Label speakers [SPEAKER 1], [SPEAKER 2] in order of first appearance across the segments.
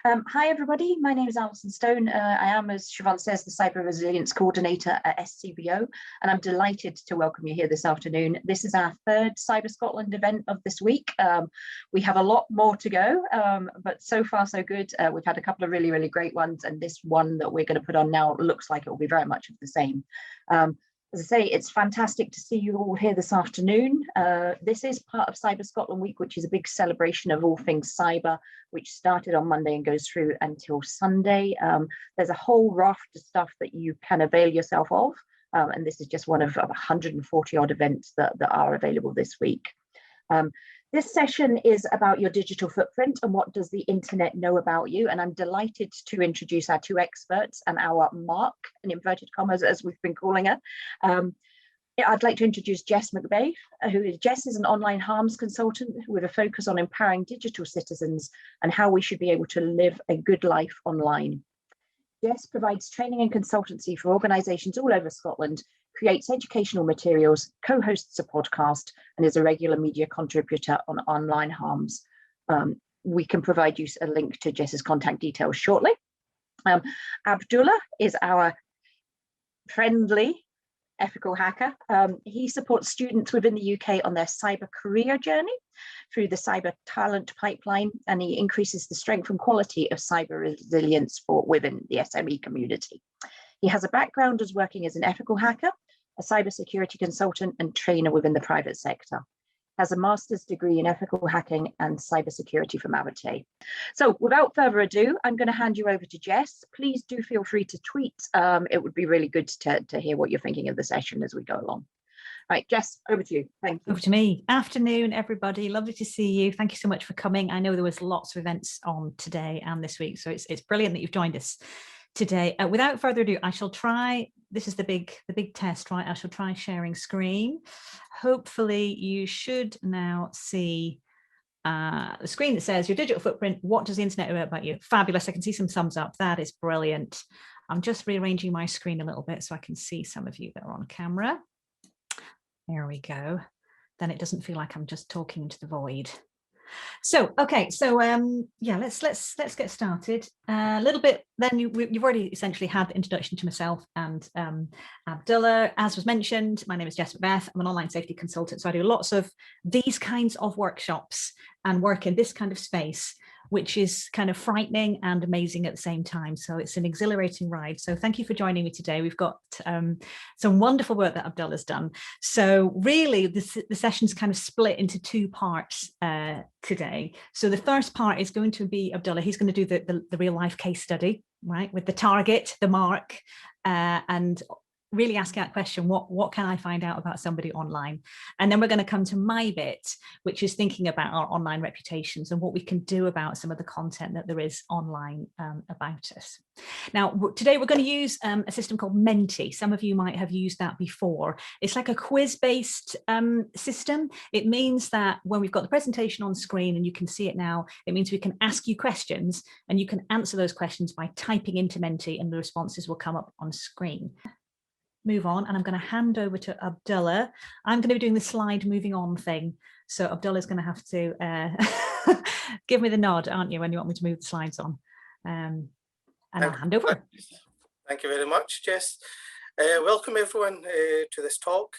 [SPEAKER 1] Hi everybody, my name is Alison Stone. I am, as Siobhan says, the Cyber Resilience Coordinator at SCVO, and I'm delighted to welcome you here this afternoon. This is our third Cyber Scotland event of this week. We have a lot more to go, but so far so good. We've had a couple of really great ones, and this one that we're going to put on now looks like it will be very much of the same. As I say, it's fantastic to see you all here this afternoon. This is part of Cyber Scotland Week, which is a big celebration of all things cyber, which started on Monday and goes through until Sunday. There's a whole raft of stuff that you can avail yourself of, and this is just one of 140 odd events that are available this week. This session is about your digital footprint and what does the internet know about you. And I'm delighted to introduce our two experts and our Mark, in inverted commas, as we've been calling her. I'd like to introduce Jess McBeath, Jess is an online harms consultant with a focus on empowering digital citizens and how we should be able to live a good life online. Jess provides training and consultancy for organisations all over Scotland, creates educational materials, co-hosts a podcast, and is a regular media contributor on online harms. We can provide you a link to Jess's contact details shortly. Abdullah is our friendly ethical hacker. He supports students within the UK on their cyber career journey through the cyber talent pipeline, and he increases the strength and quality of cyber resilience within the SME community. He has a background as working as an ethical hacker, a cybersecurity consultant and trainer within the private sector. Has a master's degree in ethical hacking and cybersecurity from Aberdeen. So without further ado, I'm going to hand you over to Jess. Please do feel free to tweet. It would be really good to hear what you're thinking of the session as we go along. Right, Jess, over to you. Thank you.
[SPEAKER 2] Over to me. Afternoon, everybody. Lovely to see you. Thank you so much for coming. I know there was lots of events on today and this week, so it's brilliant that you've joined us today. Without further ado, I shall try, this is the big test, right? I shall try sharing screen. Hopefully you should now see the screen that says your digital footprint, what does the internet know about you? Fabulous, I can see some thumbs up, that is brilliant. I'm just rearranging my screen a little bit so I can see some of you that are on camera. There we go. Then it doesn't feel like I'm just talking into the void. So, okay, so yeah, let's get started. A little bit, then you've already essentially had the introduction to myself and Abdullah. As was mentioned, my name is Jess McBeath. I'm an online safety consultant, so I do lots of these kinds of workshops and work in this kind of space, which is kind of frightening and amazing at the same time. So it's an exhilarating ride. So thank you for joining me today. We've got some wonderful work that Abdullah's done. So really the session's kind of split into two parts today. So the first part is going to be Abdullah. He's going to do the real life case study, right? With the target, the mark, and really asking that question, what can I find out about somebody online? And then we're going to come to my bit, which is thinking about our online reputations and what we can do about some of the content that there is online about us. Now, today we're going to use a system called Menti. Some of you might have used that before. It's like a quiz-based system. It means that when we've got the presentation on screen and you can see it now, it means we can ask you questions and you can answer those questions by typing into Menti and the responses will come up on screen. Move on, and I'm going to hand over to Abdullah. I'm going to be doing the slide moving on thing. So Abdullah's going to have to give me the nod, aren't you, when you want me to move the slides on? And I'll hand over.
[SPEAKER 3] Thank you very much, Jess. Welcome everyone to this talk.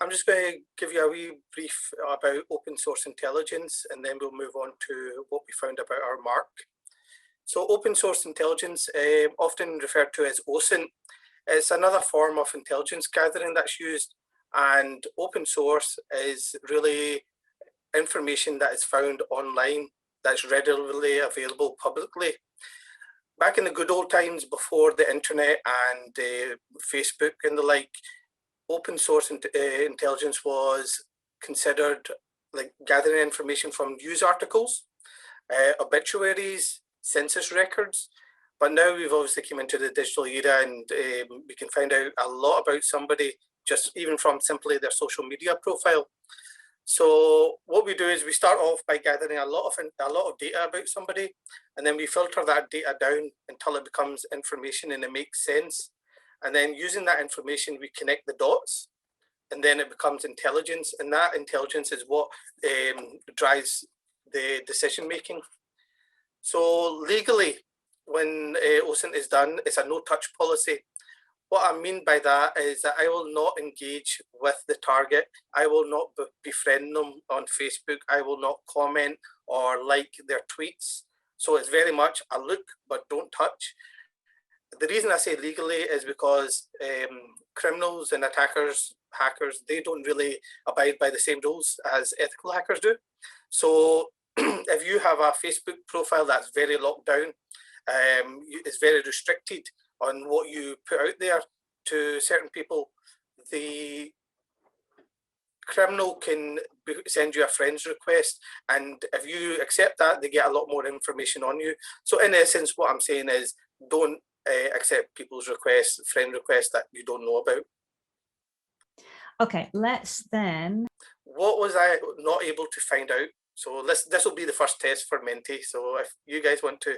[SPEAKER 3] I'm just going to give you a wee brief about open source intelligence, and then we'll move on to what we found about our mark. So open source intelligence, often referred to as OSINT, it's another form of intelligence gathering that's used, and open source is really information that is found online that's readily available publicly. Back in the good old times before the internet and Facebook and the like, open source intelligence was considered like gathering information from news articles, obituaries, census records. But now we've obviously come into the digital era, and we can find out a lot about somebody just even from simply their social media profile. So what we do is we start off by gathering a lot of data about somebody, and then we filter that data down until it becomes information and it makes sense. And then using that information, we connect the dots, and then it becomes intelligence. And that intelligence is what drives the decision making. So legally, when OSINT is done, it's a no-touch policy. What I mean by that is that I will not engage with the target. I will not befriend them on Facebook. I will not comment or like their tweets. So it's very much a look, but don't touch. The reason I say legally is because criminals and attackers, hackers, they don't really abide by the same rules as ethical hackers do. So if you have a Facebook profile that's very locked down, it's very restricted on what you put out there to certain people, the criminal can send you a friend's request, and if you accept that, they get a lot more information on you. So in essence, what I'm saying is don't accept people's requests, friend requests that you don't know about.
[SPEAKER 2] Okay, let's then.
[SPEAKER 3] What was I not able to find out? So this will be the first test for Menti. So if you guys want to.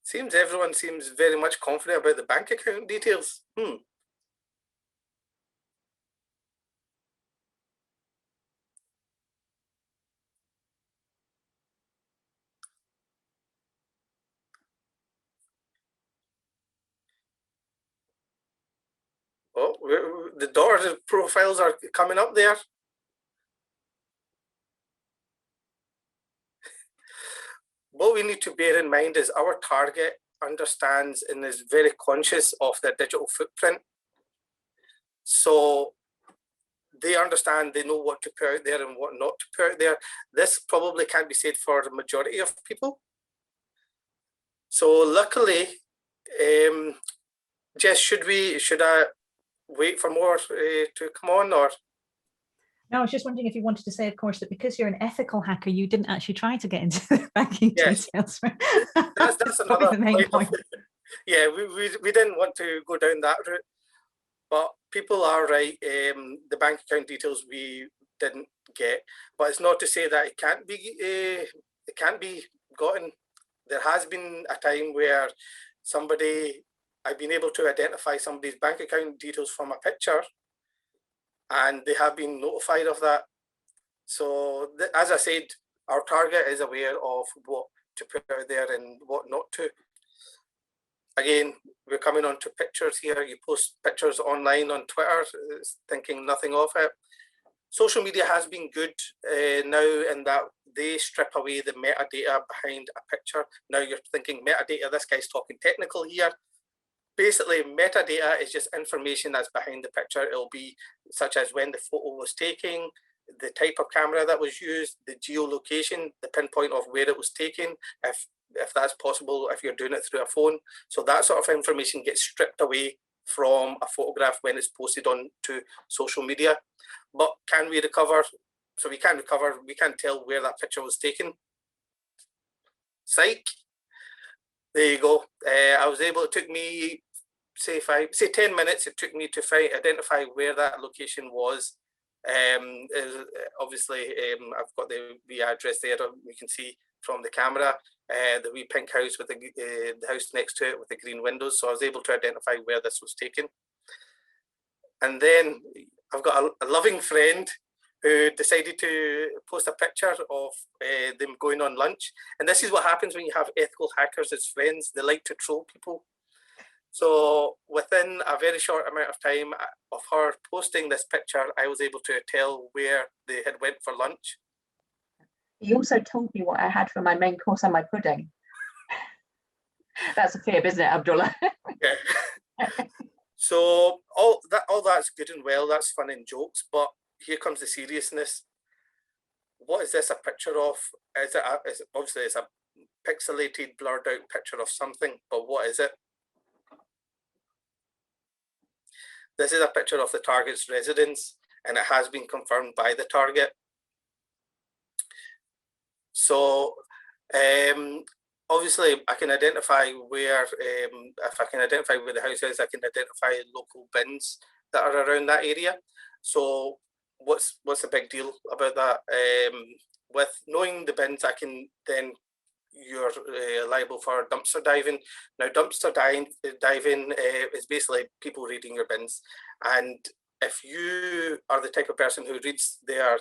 [SPEAKER 3] Seems everyone seems very much confident about the bank account details. Oh, the daughter profiles are coming up there. What we need to bear in mind is our target understands and is very conscious of their digital footprint. So they understand, they know what to put out there and what not to put out there. This probably can't be said for the majority of people. So luckily, Jess, should I wait for more to come on, or?
[SPEAKER 2] No, I was just wondering if you wanted to say, of course, that because you're an ethical hacker, you didn't actually try to get into the banking details.
[SPEAKER 3] That's another the main point. Yeah, we didn't want to go down that route, but people are right. The bank account details we didn't get, but it's not to say that it can't be gotten. There has been a time where I've been able to identify somebody's bank account details from a picture, and they have been notified of that. So as I said, our target is aware of what to put out there and what not to. Again, we're coming on to pictures here. You post pictures online on Twitter, thinking nothing of it. Social media has been good now in that they strip away the metadata behind a picture. Now you're thinking metadata, this guy's talking technical here. Basically, metadata is just information that's behind the picture. It'll be such as when the photo was taken, the type of camera that was used, the geolocation, the pinpoint of where it was taken, if that's possible, if you're doing it through a phone. So that sort of information gets stripped away from a photograph when it's posted on to social media. But can we recover? So we can recover, we can tell where that picture was taken. Psych. There you go. I was able, it took me, say 10 minutes, it took me to identify where that location was. Obviously, I've got the address there, we can see from the camera, the wee pink house with the house next to it with the green windows. So I was able to identify where this was taken. And then I've got a loving friend who decided to post a picture of them going on lunch. And this is what happens when you have ethical hackers as friends. They like to troll people. So within a very short amount of time of her posting this picture, I was able to tell where they had went for lunch.
[SPEAKER 1] He also told me what I had for my main course and my pudding. That's a fib, isn't it, Abdullah?
[SPEAKER 3] Yeah. So all that's good and well, that's fun and jokes, but here comes the seriousness. What is this a picture of? Obviously it's a pixelated, blurred out picture of something, but what is it? This is a picture of the target's residence, and it has been confirmed by the target. So obviously I can identify where, if I can identify where the house is, I can identify local bins that are around that area. So what's the big deal about that? With knowing the bins, I can then you're liable for dumpster diving. Now, diving is basically people reading your bins. And if you are the type of person who reads their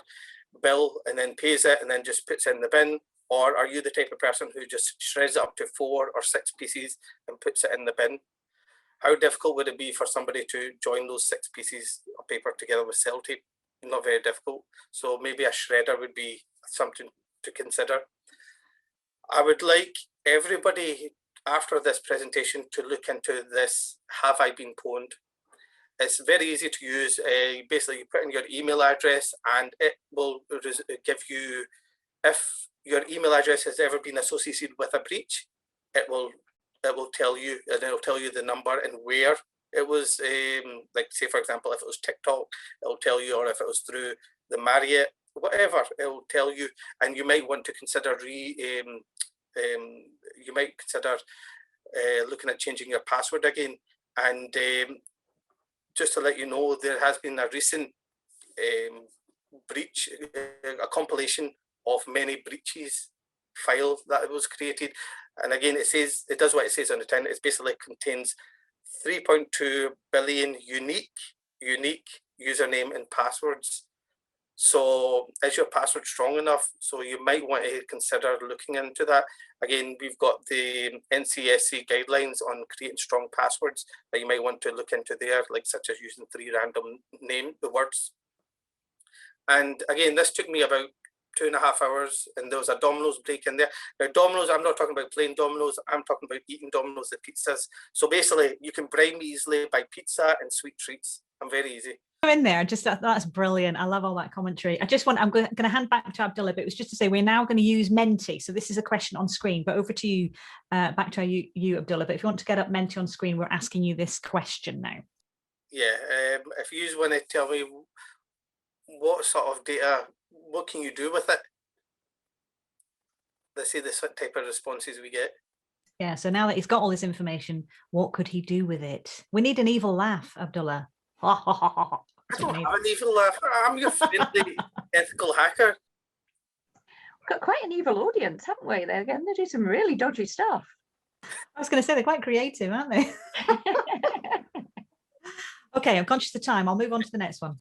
[SPEAKER 3] bill and then pays it and then just puts it in the bin, or are you the type of person who just shreds it up to 4 or 6 pieces and puts it in the bin? How difficult would it be for somebody to join those 6 pieces of paper together with sellotape? Not very difficult. So maybe a shredder would be something to consider. I would like everybody after this presentation to look into this, have I been pwned? It's very easy to use. Basically, you put in your email address and it will give you, if your email address has ever been associated with a breach, it will tell you, and it'll tell you the number and where it was, like say for example, if it was TikTok, it'll tell you, or if it was through the Marriott, whatever, it'll tell you, and you might want to consider looking at changing your password again. And just to let you know, there has been a recent breach, a compilation of many breaches file that was created. And again, it does what it says on the tin. It basically contains 3.2 billion unique username and passwords. So is your password strong enough? So you might want to consider looking into that. Again, we've got the NCSC guidelines on creating strong passwords that you might want to look into there, like such as using 3 random words. And again, this took me about 2.5 hours, and there was a Domino's break in there. Now, Domino's, I'm not talking about plain Domino's, I'm talking about eating Domino's, the pizzas. So basically, you can bribe me easily by pizza and sweet treats. I'm very easy.
[SPEAKER 2] In there, just that's brilliant. I love all that commentary. I'm going to hand back to Abdullah, but it was just to say we're now going to use Menti. So this is a question on screen, but over to you, back to you, Abdullah. But if you want to get up Menti on screen, we're asking you this question now.
[SPEAKER 3] Yeah, if you want to tell me what sort of data, what can you do with it? Let's see the type of responses we get. Yeah,
[SPEAKER 2] so now that he's got all this information, what could he do with it? We need an evil laugh, Abdullah.
[SPEAKER 3] I don't have an evil laugh. I'm your friendly ethical hacker.
[SPEAKER 1] We've got quite an evil audience, haven't we? They're going to do some really dodgy stuff.
[SPEAKER 2] I was going to say they're quite creative, aren't they? Okay, I'm conscious of time. I'll move on to the next one.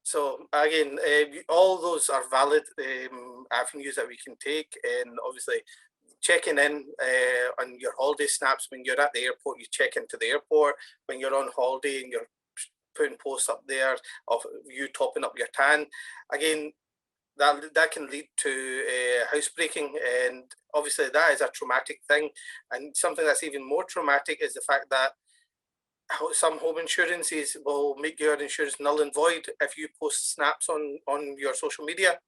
[SPEAKER 3] So again, all those are valid avenues that we can take, and obviously checking in on your holiday snaps. When you're at the airport, you check into the airport. When you're on holiday and you're putting posts up there of you topping up your tan, again, that can lead to housebreaking, and obviously that is a traumatic thing. And something that's even more traumatic is the fact that some home insurances will make your insurance null and void if you post snaps on your social media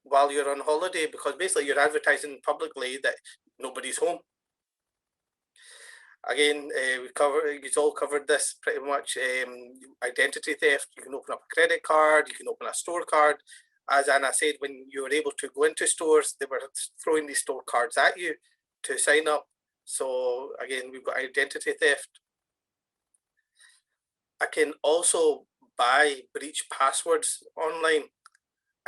[SPEAKER 3] while you're on holiday, because basically you're advertising publicly that nobody's home. Again, we've all covered this pretty much. Identity theft, you can open up a credit card, you can open a store card. As Anna said, when you were able to go into stores, they were throwing these store cards at you to sign up. So again, we've got identity theft. I can also buy breach passwords online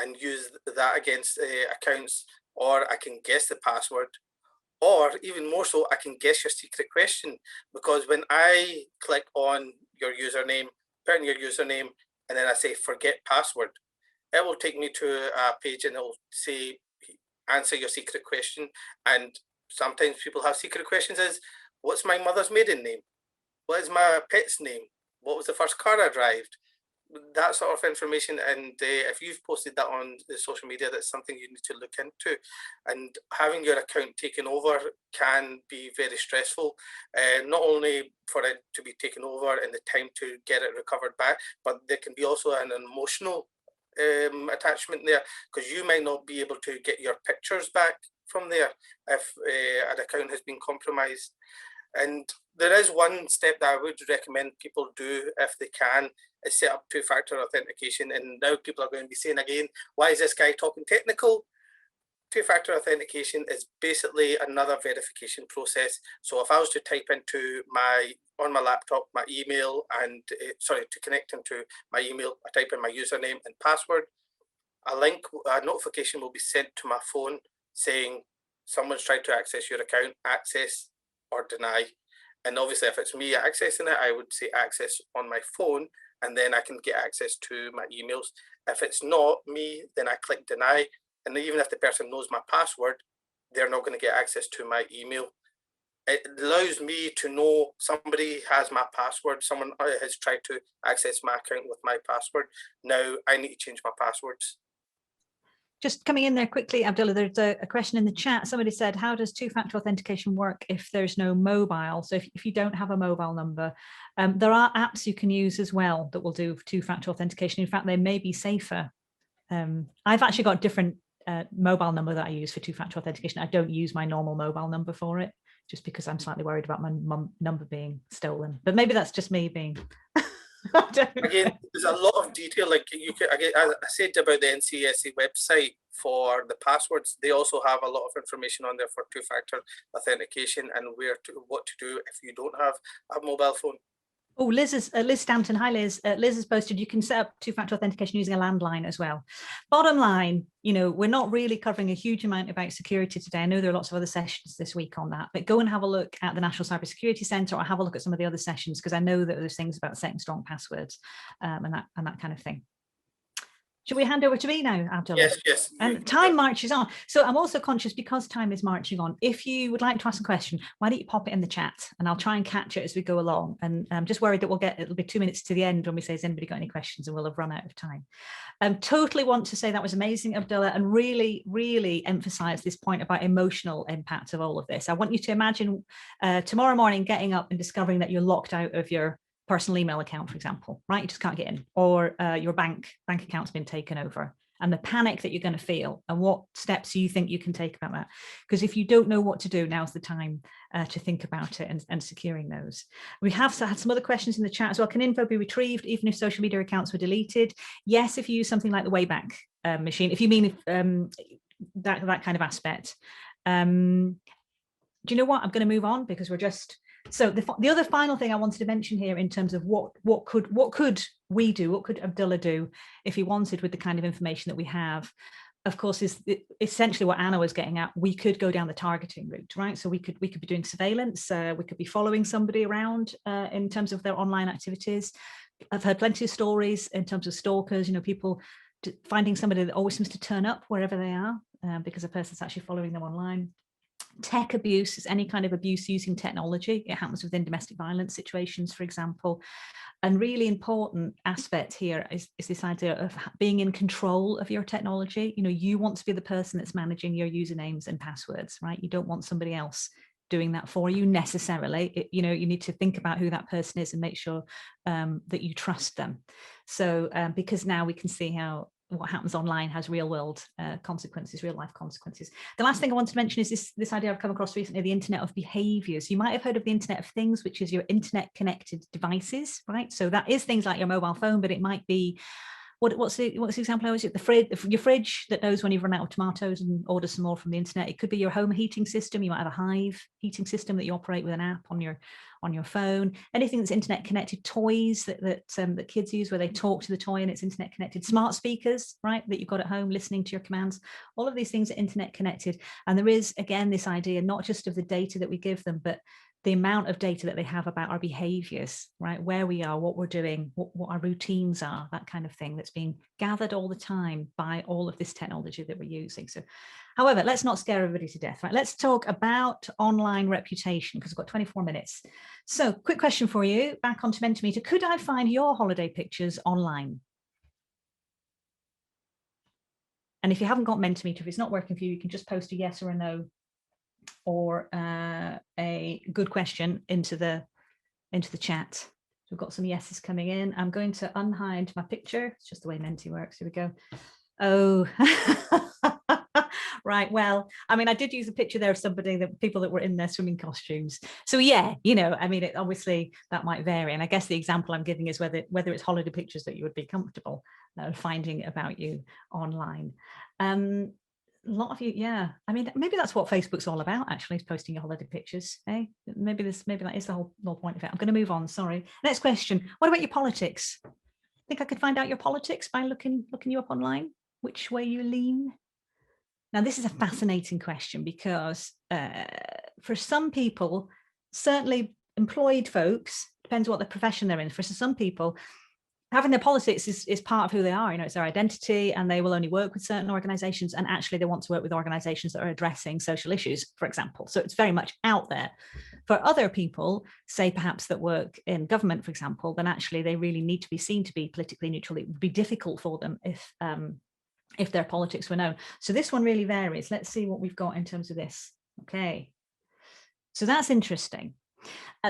[SPEAKER 3] and use that against accounts, or I can guess the password, or even more so, I can guess your secret question, because when I click on your username, put in your username, and then I say forget password, it will take me to a page and it will say answer your secret question. And sometimes people have secret questions as, what's my mother's maiden name? What is my pet's name? What was the first car I drove? That sort of information. And if you've posted that on the social media, that's something you need to look into. And having your account taken over can be very stressful, not only for it to be taken over and the time to get it recovered back, but there can be also an emotional attachment there, because you might not be able to get your pictures back from there if an account has been compromised. And there is one step that I would recommend people do if they can, is set up two-factor authentication. And now people are going to be saying again, why is this guy talking technical? Two-factor authentication is basically another verification process. So if I was to type into on my laptop, my email, and to connect into my email, I type in my username and password. a notification will be sent to my phone saying someone's tried to access your account, access or deny. And obviously if it's me accessing it, I would say access on my phone, and then I can get access to my emails. If it's not me, then I click deny. And even if the person knows my password, they're not going to get access to my email. It allows me to know somebody has my password, someone has tried to access my account with my password. Now I need to change my passwords.
[SPEAKER 2] Just coming in there quickly, Abdullah, there's a question in the chat. Somebody said, how does two-factor authentication work if there's no mobile? So if you don't have a mobile number, there are apps you can use as well that will do two-factor authentication. In fact, they may be safer. I've actually got a different mobile number that I use for two-factor authentication. I don't use my normal mobile number for it, just because I'm slightly worried about my number being stolen. But maybe that's just me being...
[SPEAKER 3] Again, there's a lot of detail. Like you can, again, as I said about the NCSA website for the passwords, they also have a lot of information on there for two-factor authentication and what to do if you don't have a mobile phone.
[SPEAKER 2] Oh, Liz Stanton. Hi, Liz. Liz has posted you can set up two-factor authentication using a landline as well. Bottom line, we're not really covering a huge amount about security today. I know there are lots of other sessions this week on that, but go and have a look at the National Cybersecurity Centre or have a look at some of the other sessions, because I know that there's things about setting strong passwords and that kind of thing. Should we hand over to me now, Abdullah?
[SPEAKER 3] Yes.
[SPEAKER 2] And time marches on. So I'm also conscious, because time is marching on, if you would like to ask a question, why don't you pop it in the chat and I'll try and catch it as we go along. And I'm just worried that it'll be 2 minutes to the end when we say, has anybody got any questions, and we'll have run out of time. Totally want to say that was amazing, Abdullah, and really, really emphasize this point about emotional impact of all of this. I want you to imagine tomorrow morning getting up and discovering that you're locked out of your personal email account, for example, right? You just can't get in, or your bank account's been taken over, and the panic that you're going to feel, and what steps you think you can take about that. Because if you don't know what to do, now's the time to think about it and securing those. We have had some other questions in the chat as well. Can info be retrieved even if social media accounts were deleted? Yes, if you use something like the Wayback Machine, if you mean that kind of aspect. Do you know what? I'm going to move on, because we're just... So the other final thing I wanted to mention here in terms of what could we do, what could Abdullah do if he wanted with the kind of information that we have, of course, is essentially what Anna was getting at. We could go down the targeting route, right? So we could be doing surveillance. We could be following somebody around in terms of their online activities. I've heard plenty of stories in terms of stalkers, people finding somebody that always seems to turn up wherever they are because a person's actually following them online. Tech abuse is any kind of abuse using technology. It happens within domestic violence situations, for example. And really important aspect here is this idea of being in control of your technology. You want to be the person that's managing your usernames and passwords, right? You don't want somebody else doing that for you necessarily. You need to think about who that person is and make sure that you trust them. So because now we can see how what happens online has real world consequences, real life consequences. The last thing I want to mention is this idea I've come across recently, the Internet of Behaviors. You might have heard of the Internet of Things, which is your internet connected devices, right? So that is things like your mobile phone, but it might be, what's the example? Is it your fridge that knows when you've run out of tomatoes and orders some more from the internet? It could be your home heating system. You might have a Hive heating system that you operate with an app on your phone. Anything that's internet connected, toys that kids use where they talk to the toy and it's internet connected, smart speakers, right, that you've got at home listening to your commands. All of these things are internet connected. And there is, again, this idea not just of the data that we give them, but the amount of data that they have about our behaviors, right? Where we are, what we're doing, what our routines are, that kind of thing that's being gathered all the time by all of this technology that we're using. So, however, let's not scare everybody to death, right? Let's talk about online reputation, because we've got 24 minutes. So quick question for you, back onto Mentimeter. Could I find your holiday pictures online? And if you haven't got Mentimeter, if it's not working for you, you can just post a yes or a no, or a good question into the chat. So we've got some yeses coming in. I'm going to unhide my picture. It's just the way Menti works. Here we go. Oh, right. Well, I mean, I did use a picture there of people that were in their swimming costumes. So yeah, I mean, obviously that might vary. And I guess the example I'm giving is whether it's holiday pictures that you would be comfortable finding about you online. A lot of you, yeah. I mean, maybe that's what Facebook's all about, actually, is posting your holiday pictures. Eh? Maybe that is the whole point of it. I'm going to move on. Sorry. Next question. What about your politics? Think I could find out your politics by looking you up online? which way you lean? Now, this is a fascinating question because for some people, certainly employed folks, depends what the profession they're in. For some people, having their politics is part of who they are. You know, it's their identity, and they will only work with certain organizations, and actually they want to work with organizations that are addressing social issues, for example. So it's very much out there. For other people, say perhaps that work in government, for example, then actually they really need to be seen to be politically neutral. It would be difficult for them if their politics were known. So this one really varies. Let's see what we've got in terms of this. Okay, so that's interesting.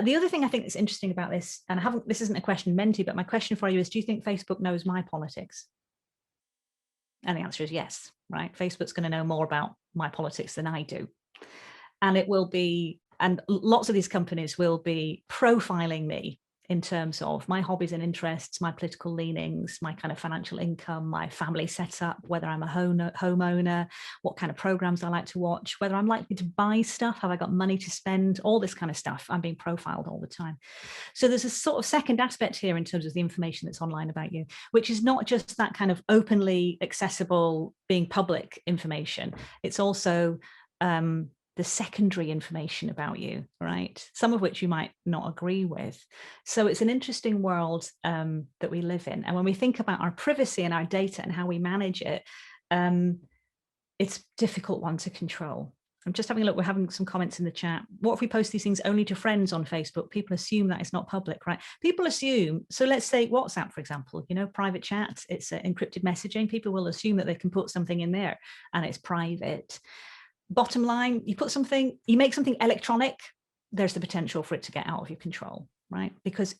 [SPEAKER 2] The other thing I think that's interesting about this, and this isn't a question meant to, but my question for you is, do you think Facebook knows my politics? And the answer is yes, right? Facebook's going to know more about my politics than I do. And it will be, and lots of these companies will be profiling me in terms of my hobbies and interests, my political leanings, my kind of financial income, my family setup, whether I'm a homeowner, what kind of programs I like to watch, whether I'm likely to buy stuff, have I got money to spend, all this kind of stuff. I'm being profiled all the time. So there's a sort of second aspect here in terms of the information that's online about you, which is not just that kind of openly accessible, being public information. It's also the secondary information about you, right? Some of which you might not agree with. So it's an interesting world that we live in. And when we think about our privacy and our data and how we manage it, it's a difficult one to control. I'm just having a look. We're having some comments in the chat. What if we post these things only to friends on Facebook? People assume that it's not public, right? People assume, so let's say WhatsApp, for example, you know, private chat, it's encrypted messaging. People will assume that they can put something in there and it's private. Bottom line, you make something electronic, there's the potential for it to get out of your control, right? Because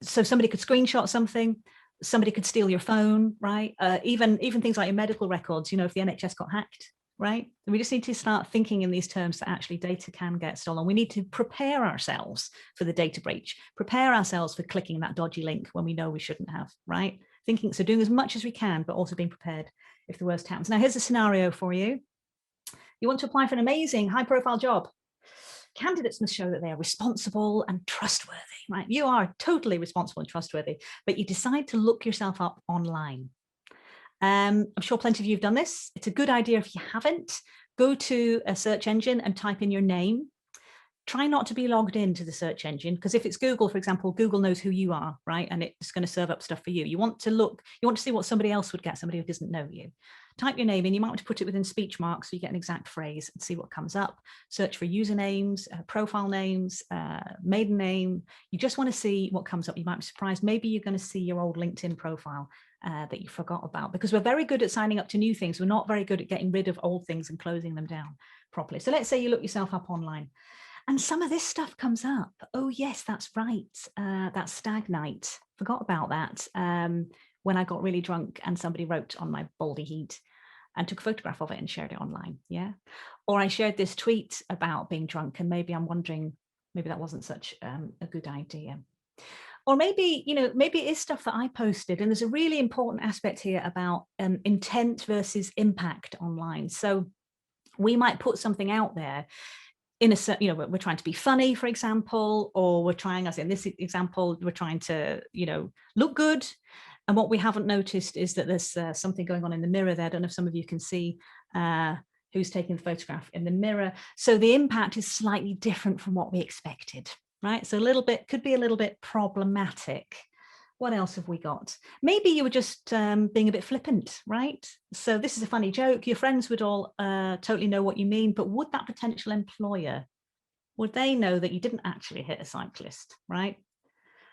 [SPEAKER 2] somebody could screenshot something, somebody could steal your phone, right? Even things like your medical records, you know, if the NHS got hacked, right? We just need to start thinking in these terms that actually data can get stolen. We need to prepare ourselves for the data breach, prepare ourselves for clicking that dodgy link when we know we shouldn't have, right? So doing as much as we can, but also being prepared if the worst happens. Now, here's a scenario for you. You want to apply for an amazing high-profile job. Candidates must show that they are responsible and trustworthy, right? You are totally responsible and trustworthy, but you decide to look yourself up online. I'm sure plenty of you have done this. It's a good idea if you haven't. Go to a search engine and type in your name. Try not to be logged into the search engine, because if it's Google, for example, Google knows who you are, right? And it's going to serve up stuff for you. You want to see what somebody else would get, somebody who doesn't know you. Type your name in. You might want to put it within speech marks so you get an exact phrase and see what comes up. Search for usernames, profile names, maiden name. You just want to see what comes up. You might be surprised. Maybe you're going to see your old LinkedIn profile that you forgot about, because we're very good at signing up to new things. We're not very good at getting rid of old things and closing them down properly. So let's say you look yourself up online. And some of this stuff comes up. Oh, yes, that's right. That stag night. Forgot about that. When I got really drunk and somebody wrote on my baldy heat and took a photograph of it and shared it online. Yeah. Or I shared this tweet about being drunk, and maybe I'm wondering, maybe that wasn't such a good idea. Or maybe, maybe it is stuff that I posted. And there's a really important aspect here about intent versus impact online. So we might put something out there in a certain, we're trying to be funny, for example, or we're trying, as in this example, we're trying to, look good. And what we haven't noticed is that there's something going on in the mirror there. I don't know if some of you can see who's taking the photograph in the mirror. So the impact is slightly different from what we expected, right? So could be a little bit problematic. What else have we got? Maybe you were just being a bit flippant, right? So this is a funny joke. Your friends would all totally know what you mean, but would that potential employer, would they know that you didn't actually hit a cyclist, right?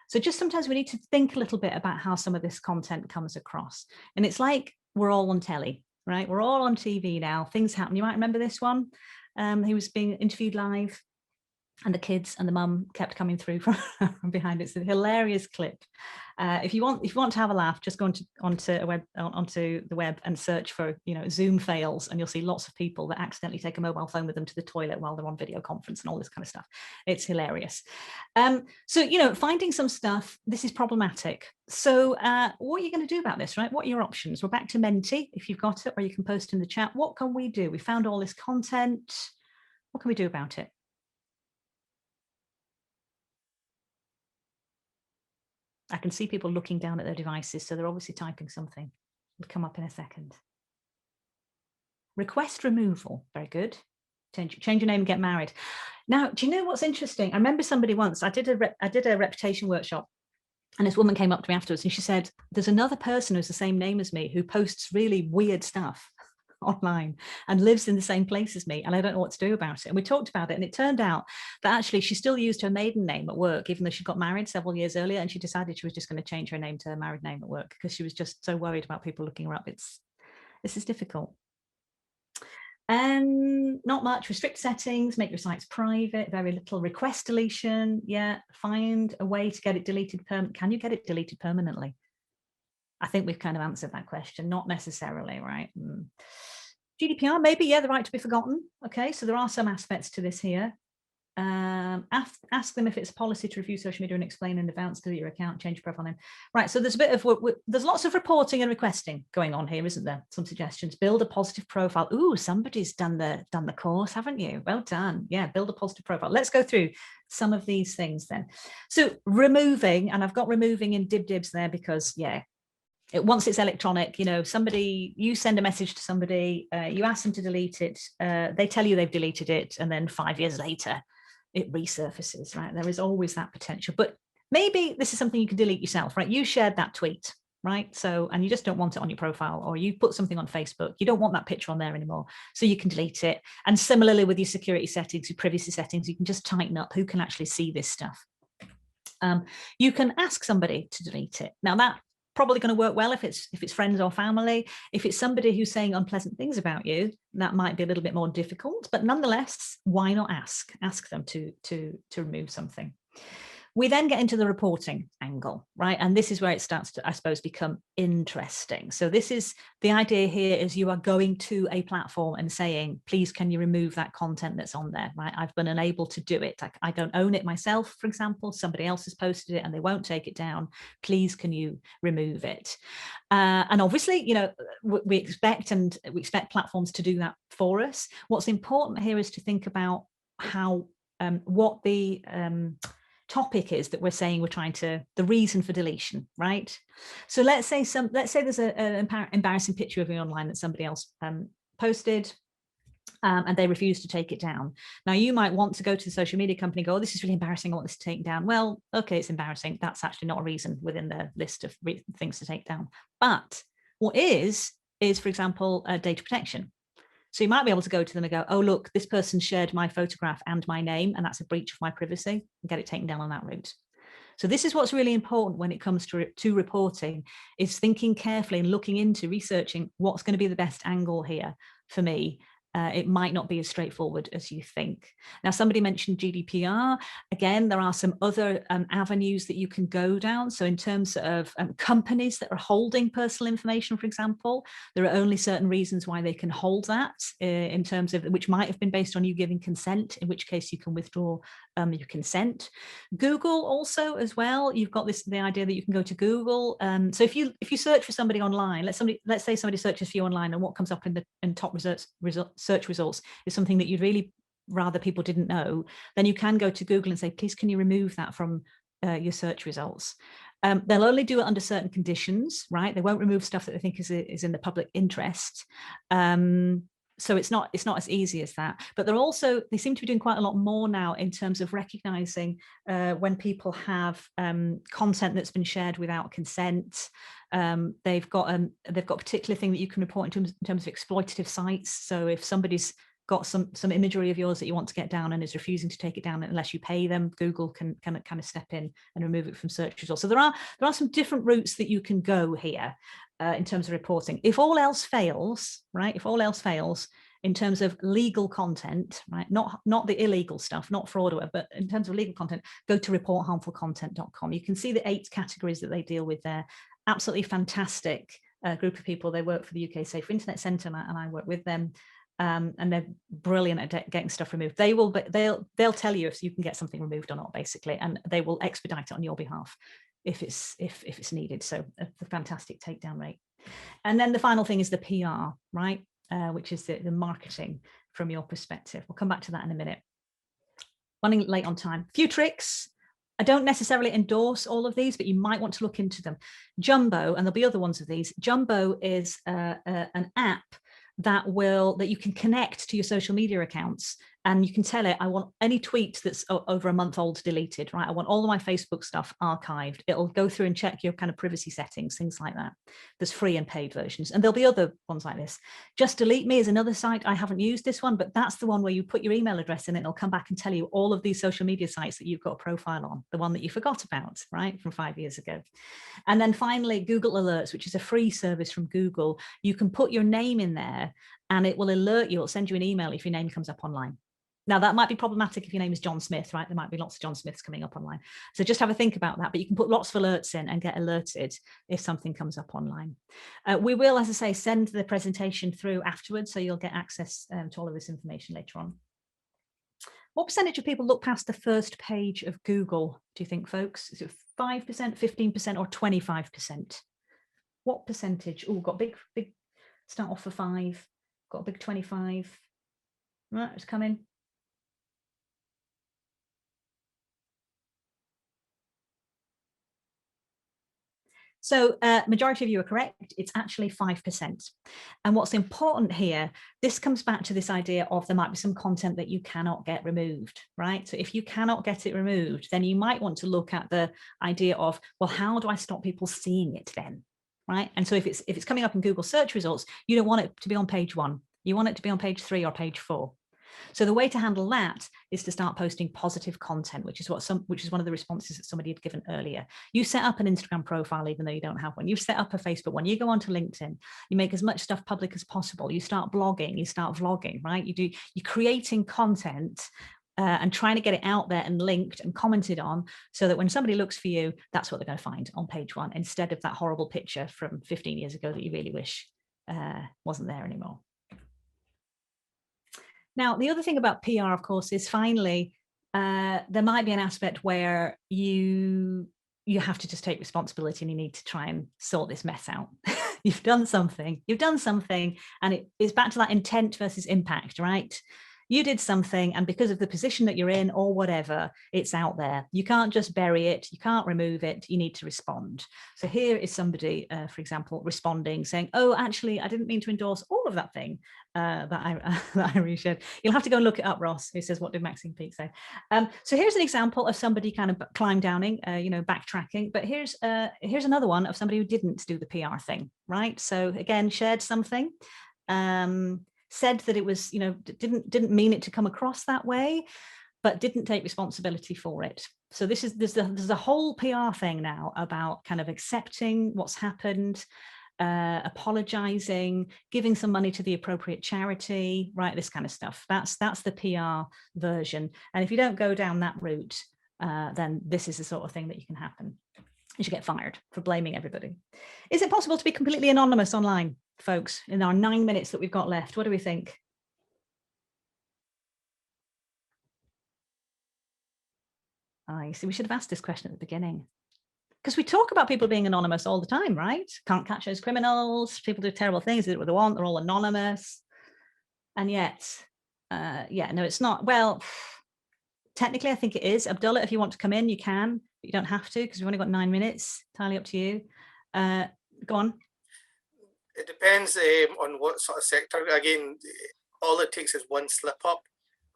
[SPEAKER 2] So just sometimes we need to think a little bit about how some of this content comes across. And it's like we're all on telly, right? We're all on TV now. Things happen. You might remember this one. He was being interviewed live, and the kids and the mum kept coming through from behind. It's a hilarious clip. If you want to have a laugh, just go onto the web and search for Zoom fails, and you'll see lots of people that accidentally take a mobile phone with them to the toilet while they're on video conference and all this kind of stuff. It's hilarious. So finding some stuff, this is problematic. So what are you going to do about this, right? What are your options? We're back to Menti if you've got it, or you can post in the chat. What can we do? We found all this content. What can we do about it? I can see people looking down at their devices, so they're obviously typing something. It'll come up in a second. Request removal. Very good. Change your name and get married. Now, do you know what's interesting? I remember somebody once, I did a reputation workshop, and this woman came up to me afterwards and she said, there's another person who's the same name as me who posts really weird stuff online and lives in the same place as me, and I don't know what to do about it. And we talked about it, and it turned out that actually she still used her maiden name at work, even though she got married several years earlier, and she decided she was just going to change her name to her married name at work because she was just so worried about people looking her up. This is difficult. Not much. Restrict settings, make your sites private, very little. Request deletion. Yeah, find a way to get it deleted permanently. Can you get it deleted permanently? I think we've kind of answered that question. Not necessarily, right? GDPR, maybe, yeah, the right to be forgotten. Okay, so there are some aspects to this here. Ask them if it's a policy to review social media and explain in advance, delete your account, change your profile name. Right, so there's a bit of there's lots of reporting and requesting going on here, isn't there? Some suggestions. Build a positive profile. Ooh, somebody's done the course, haven't you? Well done. Yeah, build a positive profile. Let's go through some of these things then. So removing, and I've got removing in dibs there because, yeah, once it's electronic, you know, you send a message to somebody, you ask them to delete it, they tell you they've deleted it, and then 5 years later, it resurfaces, right? There is always that potential, but maybe this is something you can delete yourself, right? You shared that tweet, right? So, and you just don't want it on your profile, or you put something on Facebook, you don't want that picture on there anymore, so you can delete it. And similarly with your security settings, your privacy settings, you can just tighten up who can actually see this stuff. You can ask somebody to delete it. Now that probably going to work well if it's friends or family. If it's somebody who's saying unpleasant things about you, that might be a little bit more difficult, but nonetheless, why not ask them to remove something? We then get into the reporting angle, right? And this is where it starts to, I suppose, become interesting. So this is the idea here is you are going to a platform and saying, please, can you remove that content that's on there, right? I've been unable to do it. I don't own it myself, for example, somebody else has posted it and they won't take it down. Please, can you remove it? And obviously, you know, we expect platforms to do that for us. What's important here is to think about how, what the, topic is that we're saying the reason for deletion, right? So let's say there's an embarrassing picture of you online that somebody else posted, and they refuse to take it down. Now you might want to go to the social media company and go, oh, this is really embarrassing, I want this to take down. Well, okay, it's embarrassing. That's actually not a reason within the list of things to take down. But what is, for example, data protection. So you might be able to go to them and go, oh, look, this person shared my photograph and my name, and that's a breach of my privacy, and get it taken down on that route. So this is what's really important when it comes to reporting, is thinking carefully and looking into researching what's going to be the best angle here for me. It might not be as straightforward as you think. Now, somebody mentioned GDPR. Again, there are some other avenues that you can go down. So in terms of companies that are holding personal information, for example, there are only certain reasons why they can hold that in terms of, which might have been based on you giving consent, in which case you can withdraw your consent. Google also as well, you've got the idea that you can go to Google. So if you search for somebody online, let's say somebody searches for you online, and what comes up in top search results is something that you'd really rather people didn't know, then you can go to Google and say, please, can you remove that from your search results? They'll only do it under certain conditions, right? They won't remove stuff that they think is in the public interest. So it's not as easy as that. But they seem to be doing quite a lot more now in terms of recognizing when people have content that's been shared without consent. They've got a particular thing that you can report in terms of exploitative sites. So if somebody's got some imagery of yours that you want to get down and is refusing to take it down unless you pay them, Google can kind of step in and remove it from search results. So there are some different routes that you can go here in terms of reporting. If all else fails, right? If all else fails in terms of legal content, right? Not the illegal stuff, not fraud or whatever, but in terms of legal content, go to reportharmfulcontent.com. You can see the 8 categories that they deal with there. Absolutely fantastic group of people. They work for the UK Safe Internet Centre, and I work with them. And they're brilliant at getting stuff removed. They'll tell you if you can get something removed or not, basically, and they will expedite it on your behalf if it's needed. So a fantastic takedown rate. And then the final thing is the PR, right? Which is the marketing from your perspective. We'll come back to that in a minute. Running late on time. A few tricks. I don't necessarily endorse all of these, but you might want to look into them. Jumbo, and there'll be other ones of these. Jumbo is an app that you can connect to your social media accounts, and you can tell it, I want any tweet that's over a month old deleted, right? I want all of my Facebook stuff archived. It'll go through and check your kind of privacy settings, things like that. There's free and paid versions, and there'll be other ones like this. Just Delete Me is another site. I haven't used this one, but that's the one where you put your email address in, and it'll come back and tell you all of these social media sites that you've got a profile on, the one that you forgot about, right, from 5 years ago. And then finally, Google Alerts, which is a free service from Google. You can put your name in there, and it will alert you. It'll send you an email if your name comes up online. Now, that might be problematic if your name is John Smith, right? There might be lots of John Smiths coming up online. So just have a think about that. But you can put lots of alerts in and get alerted if something comes up online. We will, as I say, send the presentation through afterwards, so you'll get access to all of this information later on. What percentage of people look past the first page of Google, do you think, folks? Is it 5%, 15%, or 25%? What percentage? Oh, got big, start off for 5, got a big 25. Right, it's coming. So majority of you are correct. It's actually 5%. And what's important here, this comes back to this idea of there might be some content that you cannot get removed, right? So if you cannot get it removed, then you might want to look at the idea of, well, how do I stop people seeing it then, right? And so if it's coming up in Google search results, you don't want it to be on page 1. You want it to be on page 3 or page 4. So the way to handle that is to start posting positive content, which is one of the responses that somebody had given earlier. You set up an Instagram profile, even though you don't have one. You set up a Facebook one. You go onto LinkedIn. You make as much stuff public as possible. You start blogging. You start vlogging, right? You're creating content and trying to get it out there and linked and commented on, so that when somebody looks for you, that's what they're going to find on page 1, instead of that horrible picture from 15 years ago that you really wish wasn't there anymore. Now, the other thing about PR, of course, is finally, there might be an aspect where you have to just take responsibility, and you need to try and sort this mess out. You've done something, and it's back to that intent versus impact, right? You did something, and because of the position that you're in or whatever, it's out there. You can't just bury it. You can't remove it. You need to respond. So here is somebody, for example, responding, saying, oh, actually, I didn't mean to endorse all of that thing that I reshared. You'll have to go and look it up, Ross, who says, what did Maxine Peake say? So here's an example of somebody kind of climb downing, backtracking. But here's another one of somebody who didn't do the PR thing, right? So again, shared something. Said that it was, didn't mean it to come across that way, but didn't take responsibility for it. So there's a whole PR thing now about kind of accepting what's happened, apologizing, giving some money to the appropriate charity, right? This kind of stuff. That's the PR version. And if you don't go down that route, then this is the sort of thing that you can happen. You should get fired for blaming everybody. Is it possible to be completely anonymous online, folks, in our 9 minutes that we've got left? What do we think? You see, we should have asked this question at the beginning, because we talk about people being anonymous all the time, right? Can't catch those criminals. People do terrible things. They do what they want. They're all anonymous. And yet, no, it's not. Well, technically, I think it is. Abdullah, if you want to come in, you can, but you don't have to, because we've only got 9 minutes. Entirely up to you. Go on.
[SPEAKER 3] It depends on what sort of sector. Again, all it takes is one slip up,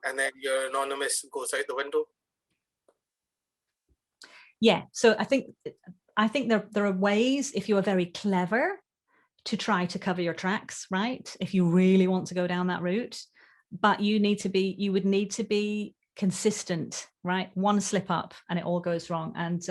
[SPEAKER 3] and then your anonymous goes out the window.
[SPEAKER 2] Yeah, so I think there are ways, if you are very clever, to try to cover your tracks, right? If you really want to go down that route, but you would need to be consistent, right? One slip up and it all goes wrong. And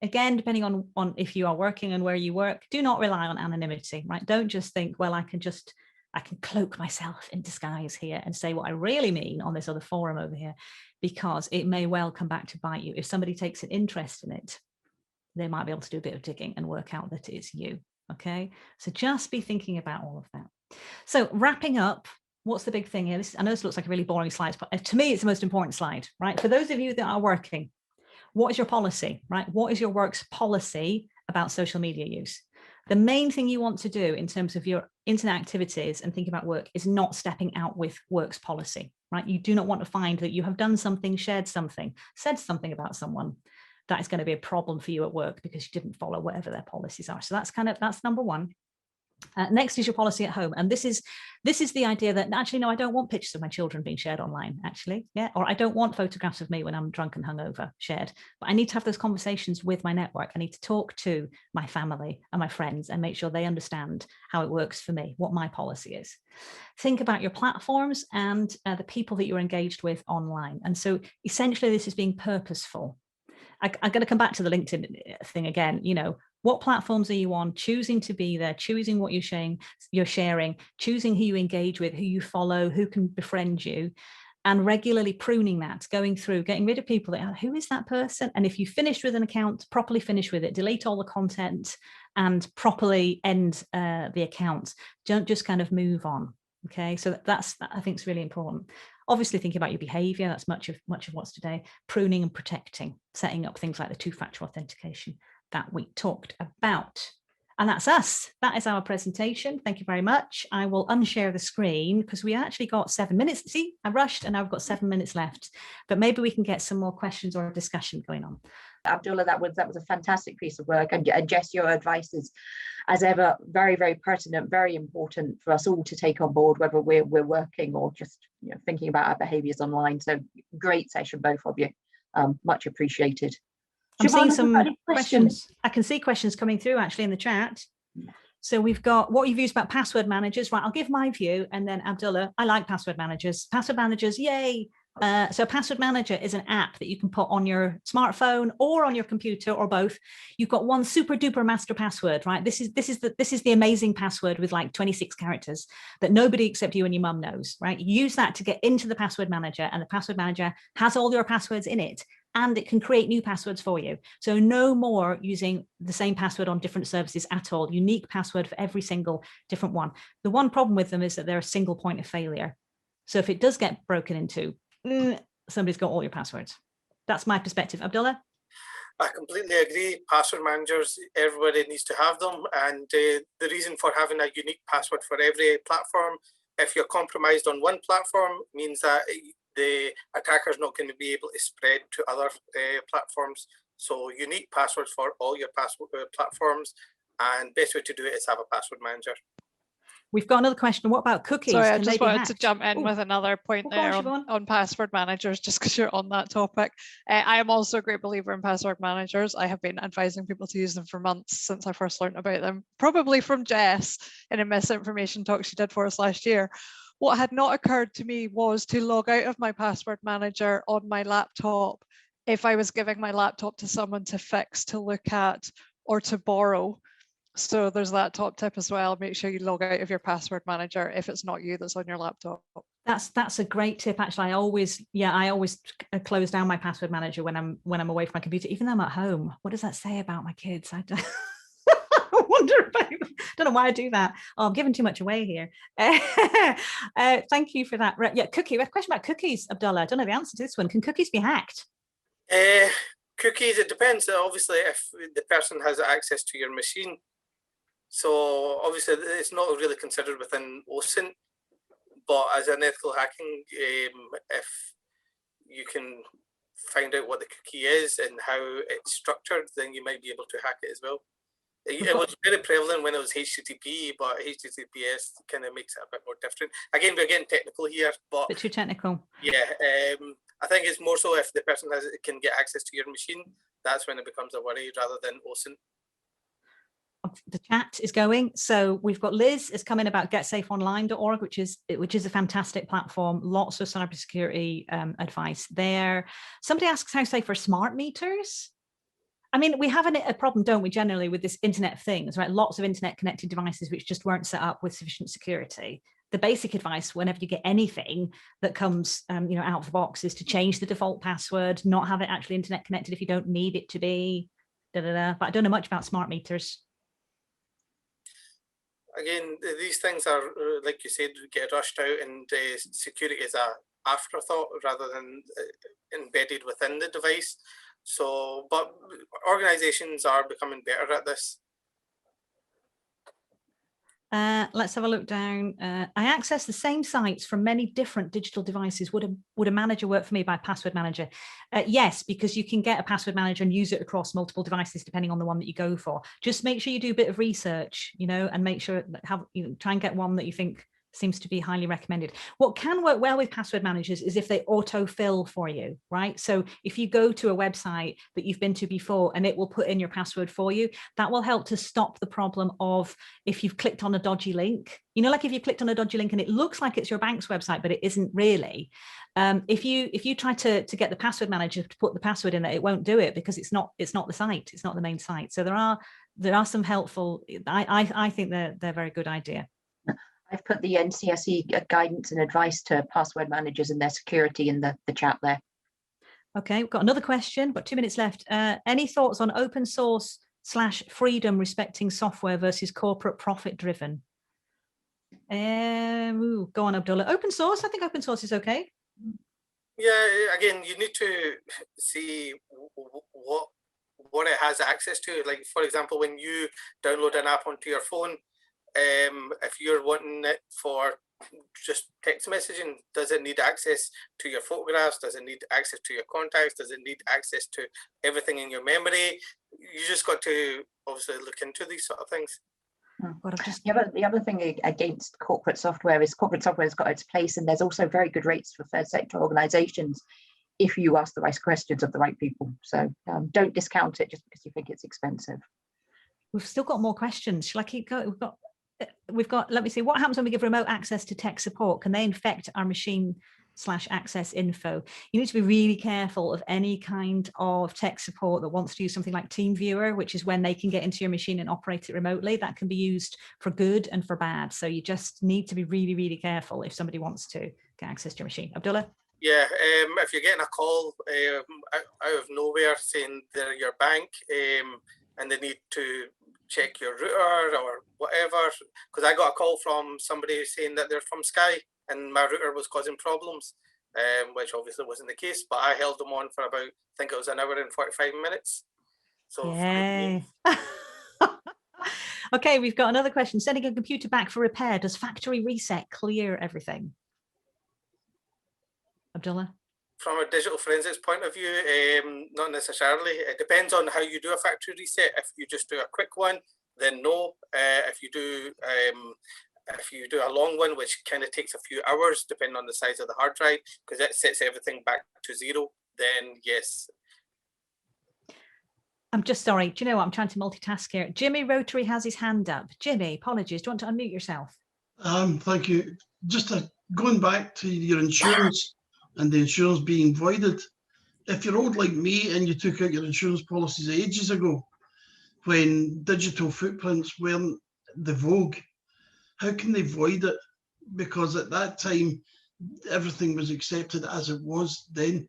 [SPEAKER 2] again, depending on if you are working and where you work, do not rely on anonymity, right? Don't just think, well, I can cloak myself in disguise here and say what I really mean on this other forum over here, because it may well come back to bite you. If somebody takes an interest in it, they might be able to do a bit of digging and work out that it's you, okay? So just be thinking about all of that. So wrapping up, what's the big thing here? I know this looks like a really boring slide, but to me, it's the most important slide, right? For those of you that are working, what is your policy, right? What is your work's policy about social media use? The main thing you want to do in terms of your internet activities and thinking about work is not stepping out with work's policy, right? You do not want to find that you have done something, shared something, said something about someone that is going to be a problem for you at work because you didn't follow whatever their policies are. So that's number one. Next is your policy at home. And this is the idea that actually, no, I don't want pictures of my children being shared online, actually. Yeah. Or I don't want photographs of me when I'm drunk and hungover shared. But I need to have those conversations with my network. I need to talk to my family and my friends and make sure they understand how it works for me, what my policy is. Think about your platforms and the people that you're engaged with online. And so essentially, this is being purposeful. I'm going to come back to the LinkedIn thing again. What platforms are you on? Choosing to be there, choosing what you're sharing, choosing who you engage with, who you follow, who can befriend you, and regularly pruning that, going through, getting rid of people that, who is that person? And if you finished with an account, properly finish with it, delete all the content and properly end the account. Don't just kind of move on. Okay, so that I think is really important. Obviously thinking about your behavior, that's much of what's today. Pruning and protecting, setting up things like the two-factor authentication that we talked about. And that's us. That is our presentation. Thank you very much. I will unshare the screen because we actually got 7 minutes. See, I rushed and now I've got 7 minutes left, but maybe we can get some more questions or discussion going on.
[SPEAKER 1] Abdullah, that was a fantastic piece of work. And Jess, your advice is, as ever, very, very pertinent, very important for us all to take on board, whether we're working or just thinking about our behaviours online. So great session, both of you. Much appreciated.
[SPEAKER 2] I'm seeing some questions. I can see questions coming through actually in the chat. So we've got what you've used about password managers. Right, I'll give my view and then Abdullah, I like password managers. Password managers, yay. So Password Manager is an app that you can put on your smartphone or on your computer or both. You've got one super duper master password, right? This is the amazing password with like 26 characters that nobody except you and your mum knows, right? You use that to get into the Password Manager, and the Password Manager has all your passwords in it, and it can create new passwords for you. So no more using the same password on different services at all. Unique password for every single different one. The one problem with them is that they're a single point of failure. So if it does get broken into, somebody's got all your passwords. That's my perspective. Abdullah?
[SPEAKER 3] I completely agree. Password managers, everybody needs to have them. And the reason for having a unique password for every platform, if you're compromised on one platform, means that the attacker's not going to be able to spread to other platforms. So unique passwords for all your platforms, and best way to do it is have a password manager.
[SPEAKER 2] We've got another question. What about cookies?
[SPEAKER 4] Sorry, I just wanted to jump in with another point there on password managers, just because you're on that topic. I am also a great believer in password managers. I have been advising people to use them for months since I first learned about them, probably from Jess in a misinformation talk she did for us last year. What had not occurred to me was to log out of my password manager on my laptop if I was giving my laptop to someone to fix, to look at, or to borrow. So there's that top tip as well. Make sure you log out of your password manager if it's not you that's on your laptop.
[SPEAKER 2] That's a great tip. Actually, I always close down my password manager when I'm away from my computer, even though I'm at home. What does that say about my kids? I wonder about. Don't know why I do that. Oh, I'm giving too much away here. Thank you for that. Right, yeah, cookie. We have a question about cookies, Abdullah. I don't know the answer to this one. Can cookies be hacked?
[SPEAKER 3] Cookies, it depends. Obviously, if the person has access to your machine. So obviously it's not really considered within OSINT, but as an ethical hacking, if you can find out what the cookie is and how it's structured, then you might be able to hack it as well. It was very prevalent when it was HTTP, but HTTPS kind of makes it a bit more different. Again, we're getting technical here, but
[SPEAKER 2] a bit too technical.
[SPEAKER 3] Yeah, I think it's more so if the person can get access to your machine, that's when it becomes a worry rather than OSINT.
[SPEAKER 2] The chat is going. So we've got Liz is coming about getsafeonline.org, which is a fantastic platform. Lots of cybersecurity advice there. Somebody asks how safe are smart meters? I mean, we have a problem, don't we, generally with this internet of things, right? Lots of internet connected devices which just weren't set up with sufficient security. The basic advice whenever you get anything that comes out of the box is to change the default password, not have it actually internet connected if you don't need it to be. But I don't know much about smart meters.
[SPEAKER 3] Again, these things are, like you said, get rushed out, and security is a afterthought rather than embedded within the device. So, but organizations are becoming better at this.
[SPEAKER 2] Let's have a look down. I access the same sites from many different digital devices. Would a manager work for me by password manager? Yes, because you can get a password manager and use it across multiple devices depending on the one that you go for. Just make sure you do a bit of research, and make sure try and get one that you think seems to be highly recommended. What can work well with password managers is if they autofill for you, right? So if you go to a website that you've been to before and it will put in your password for you, that will help to stop the problem of if you've clicked on a dodgy link, like if you clicked on a dodgy link and it looks like it's your bank's website, but it isn't really. If you try to get the password manager to put the password in there, it won't do it because it's not the site, it's not the main site. So there are some helpful, I think they're very good idea.
[SPEAKER 1] I've put the NCSE guidance and advice to password managers and their security in the chat there.
[SPEAKER 2] Okay, we've got another question, but 2 minutes left. Any thoughts on open source / freedom respecting software versus corporate profit driven? Go on, Abdullah. Open source, I think open source is okay.
[SPEAKER 3] Yeah, again, you need to see what it has access to. Like, for example, when you download an app onto your phone, if you're wanting it for just text messaging, does it need access to your photographs? Does it need access to your contacts? Does it need access to everything in your memory? You just got to obviously look into these sort of things.
[SPEAKER 1] The other thing against corporate software is corporate software has got its place, and there's also very good rates for third sector organizations if you ask the right questions of the right people. So don't discount it just because you think it's expensive.
[SPEAKER 2] We've still got more questions. Shall I keep going? We've got, let me see, what happens when we give remote access to tech support? Can they infect our machine / access info? You need to be really careful of any kind of tech support that wants to use something like TeamViewer, which is when they can get into your machine and operate it remotely. That can be used for good and for bad. So you just need to be really, really careful if somebody wants to get access to your machine. Abdullah?
[SPEAKER 3] Yeah, if you're getting a call out of nowhere saying they're your bank and they need to check your router or whatever, because I got a call from somebody saying that they're from Sky and my router was causing problems, which obviously wasn't the case, but I held them on for about, I think it was an hour and 45 minutes. So
[SPEAKER 2] yay. Okay, we've got another question. Sending a computer back for repair, does factory reset clear everything? Abdullah?
[SPEAKER 3] From a digital forensics point of view, not necessarily. It depends on how you do a factory reset. If you just do a quick one, then no. If you do a long one, which kind of takes a few hours, depending on the size of the hard drive, because it sets everything back to zero, then yes.
[SPEAKER 2] I'm just sorry. Do you know what? I'm trying to multitask here. Jimmy Rotary has his hand up. Jimmy, apologies. Do you want to unmute yourself?
[SPEAKER 5] Thank you. Just going back to your insurance and the insurance being voided. If you're old like me and you took out your insurance policies ages ago, when digital footprints weren't the vogue, how can they void it? Because at that time, everything was accepted as it was then.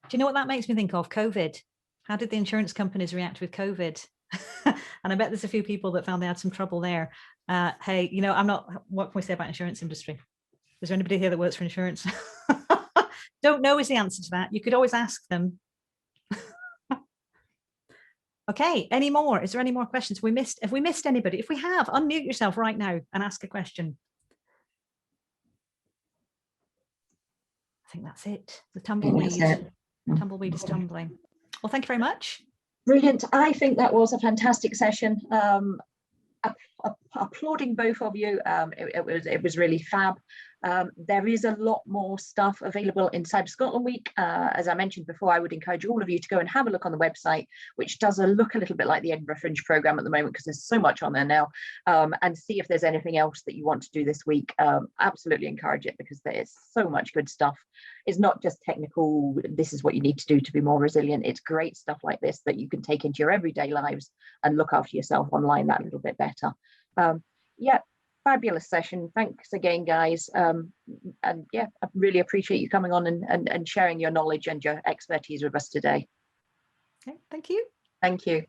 [SPEAKER 2] Do you know what that makes me think of? COVID. How did the insurance companies react with COVID? And I bet there's a few people that found they had some trouble there. Hey, what can we say about insurance industry? Is there anybody here that works for insurance? Don't know is the answer to that. You could always ask them. Okay, any more? Is there any more questions? Have we missed anybody? If we have, unmute yourself right now and ask a question. I think that's it. The tumbleweed. Tumbleweed is tumbling. Well, thank you very much.
[SPEAKER 1] Brilliant. I think that was a fantastic session. Applauding both of you. It was really fab. There is a lot more stuff available in Cyber Scotland Week. As I mentioned before, I would encourage all of you to go and have a look on the website, which does look a little bit like the Edinburgh Fringe programme at the moment because there's so much on there now, and see if there's anything else that you want to do this week. Absolutely encourage it because there is so much good stuff. It's not just technical, this is what you need to do to be more resilient. It's great stuff like this that you can take into your everyday lives and look after yourself online that little bit better. Yeah, fabulous session. Thanks again, guys. And yeah, I really appreciate you coming on and sharing your knowledge and your expertise with us today.
[SPEAKER 2] Okay, thank you.
[SPEAKER 1] Thank you.